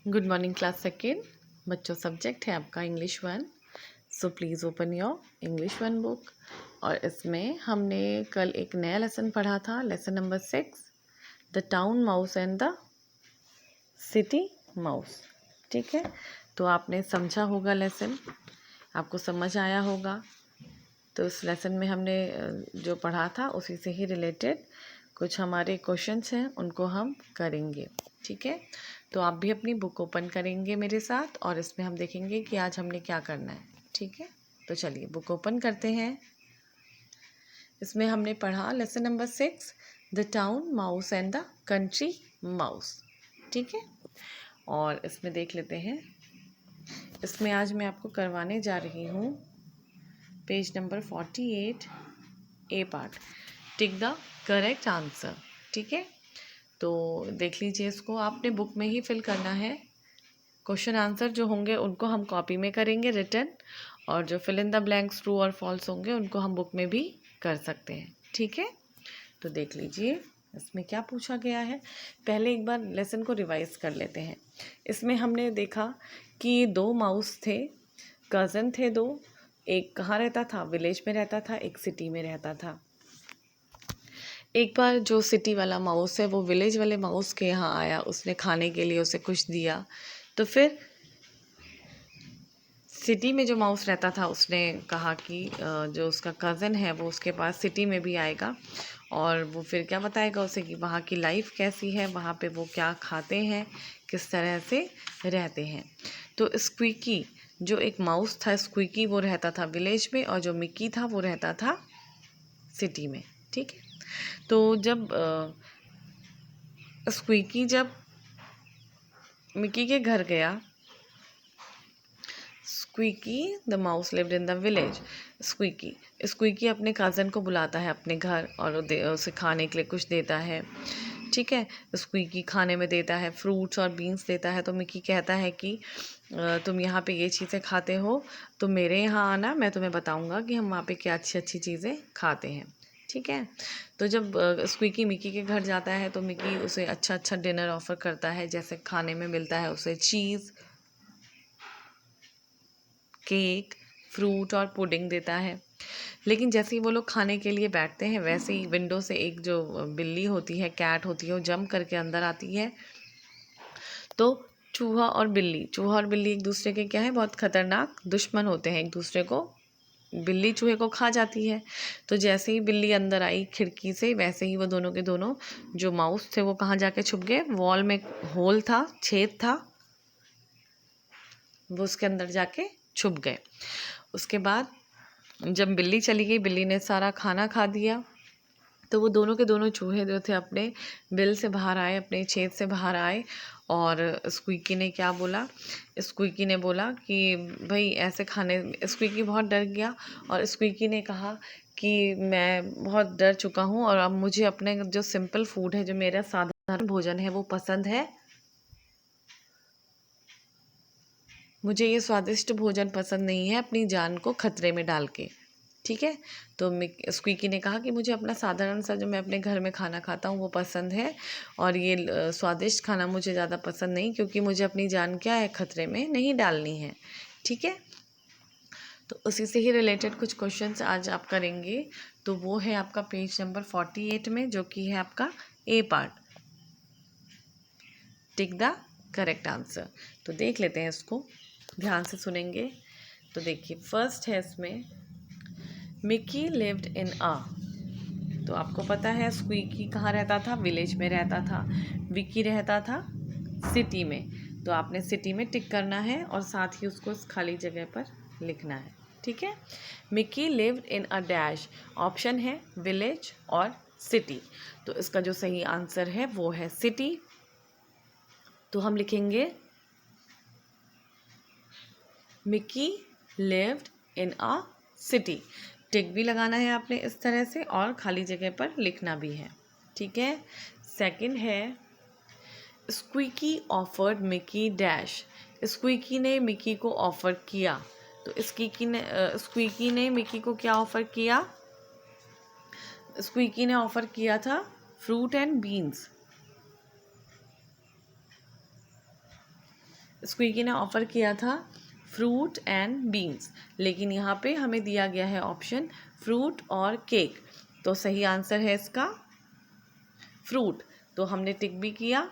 Good morning class second. बच्चों, subject है आपका English one. So please open your English one book. और इसमें हमने कल एक नया लेसन पढ़ा था, lesson number 6, the town mouse and the city mouse. ठीक है, तो आपने समझा होगा लेसन, आपको समझ आया होगा। तो इस लेसन में हमने जो पढ़ा था उसी से ही रिलेटेड कुछ हमारे क्वेश्चंस हैं, उनको हम करेंगे। ठीक है, तो आप भी अपनी बुक ओपन करेंगे मेरे साथ और इसमें हम देखेंगे कि आज हमने क्या करना है। ठीक है, तो चलिए बुक ओपन करते हैं। इसमें हमने पढ़ा lesson number 6, the town mouse and the country mouse. ठीक है, और इसमें देख लेते हैं। इसमें आज मैं आपको करवाने जा रही हूँ page number 48, A part, tick the correct answer. ठीक है, तो देख लीजिए, इसको आपने बुक में ही फिल करना है। क्वेश्चन आंसर जो होंगे उनको हम कॉपी में करेंगे रिटन, और जो fill in the blanks true और फॉल्स होंगे उनको हम बुक में भी कर सकते हैं। ठीक है, तो देख लीजिए इसमें क्या पूछा गया है। पहले एक बार लेसन को रिवाइज कर लेते हैं। इसमें हमने देखा कि 2 माउस थे, कज़न थे 2। एक कहाँ रहता था? विलेज में रहता था, एक सिटी में रहता था। एक बार जो सिटी वाला माउस है वो विलेज वाले माउस के यहाँ आया, उसने खाने के लिए उसे कुछ दिया। तो फिर सिटी में जो माउस रहता था उसने कहा कि जो उसका कज़न है वो उसके पास सिटी में भी आएगा, और वो फिर क्या बताएगा उसे कि वहाँ की लाइफ कैसी है, वहाँ पे वो क्या खाते हैं, किस तरह से रहते हैं। तो स्क्वीकी जो एक माउस था, स्क्वीकी, वो रहता था विलेज में, और जो मिक्की था वो रहता था सिटी में। ठीक है, तो जब स्क्वीकी जब मिक्की के घर गया, squeaky the mouse lived in the village. Squeaky अपने कज़न को बुलाता है अपने घर और उसे खाने के लिए कुछ देता है। ठीक है, स्क्वीकी खाने में देता है फ्रूट्स और बीन्स देता है। तो मिक्की कहता है कि तुम यहाँ पे ये चीज़ें खाते हो, तो मेरे यहाँ आना, मैं तुम्हें बताऊँगा कि हम वहाँ पे क्या अच्छी अच्छी चीज़ें खाते हैं। ठीक है, तो जब स्क्वीकी मिक्की के घर जाता है तो मिक्की उसे अच्छा अच्छा डिनर ऑफ़र करता है। जैसे खाने में मिलता है उसे चीज़, केक, फ्रूट और पुडिंग देता है। लेकिन जैसे ही वो लोग खाने के लिए बैठते हैं, वैसे ही विंडो से एक जो बिल्ली होती है, कैट होती है, वो जंप करके अंदर आती है। तो चूहा और बिल्ली एक दूसरे के क्या है, बहुत खतरनाक दुश्मन होते हैं एक दूसरे को। बिल्ली चूहे को खा जाती है। तो जैसे ही बिल्ली अंदर आई खिड़की से, वैसे ही वो दोनों के दोनों जो माउस थे वो कहाँ जाके छुप गए? वॉल में होल था, छेद था, वो उसके अंदर जाके छुप गए। उसके बाद जब बिल्ली चली गई, बिल्ली ने सारा खाना खा दिया, तो वो दोनों के दोनों चूहे जो थे अपने बिल से बाहर आए, अपने छेद से बाहर आए। और स्क्वीकी ने क्या बोला? स्क्वीकी ने बोला कि भाई ऐसे खाने, स्क्वीकी बहुत डर गया और स्क्वीकी ने कहा कि मैं बहुत डर चुका हूँ और अब मुझे अपने जो सिंपल फूड है, जो मेरा साधारण भोजन है, वो पसंद है। मुझे ये स्वादिष्ट भोजन पसंद नहीं है अपनी जान को खतरे में डाल के। ठीक है, तो स्क्वीकी ने कहा कि मुझे अपना साधारण सा जो मैं अपने घर में खाना खाता हूँ वो पसंद है, और ये स्वादिष्ट खाना मुझे ज़्यादा पसंद नहीं, क्योंकि मुझे अपनी जान क्या है, खतरे में नहीं डालनी है। ठीक है, तो उसी से ही रिलेटेड कुछ क्वेश्चंस आज आप करेंगे। तो वो है आपका पेज नंबर 48 में, जो कि है आपका A part, tick the correct answer. तो देख लेते हैं, इसको ध्यान से सुनेंगे। तो देखिए, फर्स्ट है इसमें, मिकी लिव्ड इन अ। तो आपको पता है स्क्वीकी कहाँ रहता था? विलेज में रहता था। विकी रहता था सिटी में। तो आपने सिटी में टिक करना है और साथ ही उसको इस खाली जगह पर लिखना है। ठीक है, Mickey lived in a dash. Option है विलेज और सिटी, तो इसका जो सही आंसर है वो है सिटी। तो हम लिखेंगे Mickey lived in a city. Tick भी लगाना है आपने इस तरह से, और खाली जगह पर लिखना भी है। ठीक है, सेकंड है, squeaky offered Mickey dash. Squeaky ने मिकी को ऑफर किया। तो स्क्वीकी ने मिकी को क्या ऑफर किया? स्क्वीकी ने ऑफर किया था फ्रूट एंड बीन्स। स्क्विकी ने ऑफ़र किया था फ्रूट एंड बीन्स, लेकिन यहाँ पे हमें दिया गया है ऑप्शन फ्रूट और केक। तो सही आंसर है इसका फ्रूट। तो हमने टिक भी किया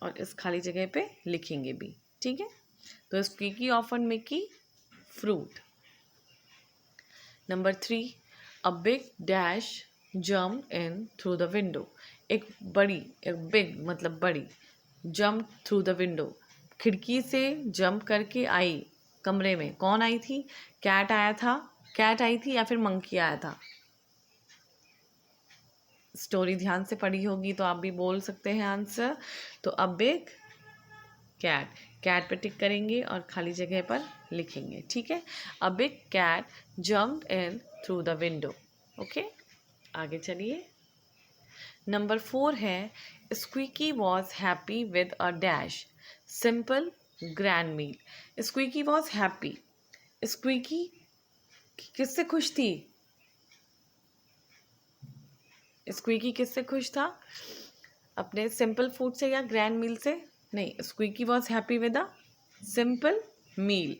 और इस खाली जगह पे लिखेंगे भी, ठीक है। तो Squeaky offer Mickey fruit. Number 3, a big dash jump in through the window. एक बिग मतलब बड़ी, जम्प थ्रू द विंडो, खिड़की से जंप करके आई कमरे में। कौन आई थी? कैट आया था, कैट आई थी या फिर मंकी आया था? स्टोरी ध्यान से पढ़ी होगी तो आप भी बोल सकते हैं आंसर। तो अ बिग कैट, कैट पे टिक करेंगे और खाली जगह पर लिखेंगे, ठीक है। A big cat jumped in through the window. Okay, आगे चलिए। नंबर 4 है Squeaky was happy with a dash simple grand meal. Squeaky was happy, Squeaky किससे खुश थी? स्क्विकी किससे खुश था? अपने सिंपल फूड से या ग्रैंड मील से? नहीं, Squeaky was happy with a simple meal.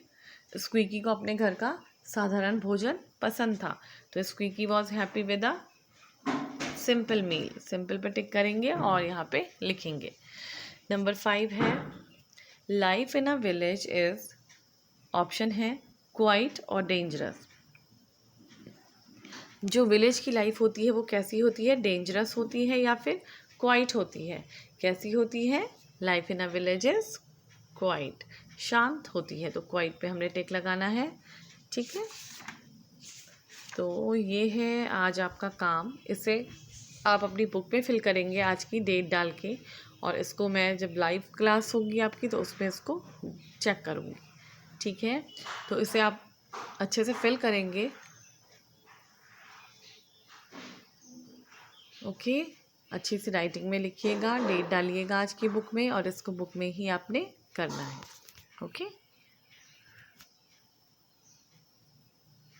Squeaky को अपने घर का साधारण भोजन पसंद था, तो Squeaky was happy with a simple meal. Simple पे टिक करेंगे और यहाँ पे लिखेंगे। नंबर 5 है life in a village is, option है क्वाइट और डेंजरस। जो विलेज की लाइफ होती है वो कैसी होती है? डेंजरस होती है या फिर क्वाइट होती है? कैसी होती है? Life in a village is quite, शांत होती है। तो क्वाइट पे हमने टिक लगाना है, ठीक है। तो ये है आज आपका काम। इसे आप अपनी बुक में फिल करेंगे आज की डेट डाल के, और इसको मैं जब लाइव क्लास होगी आपकी तो उसमें इसको चेक करूँगी, ठीक है। तो इसे आप अच्छे से फिल करेंगे, ओके। अच्छी सी राइटिंग में लिखिएगा, डेट डालिएगा आज की बुक में, और इसको बुक में ही आपने करना है, ओके।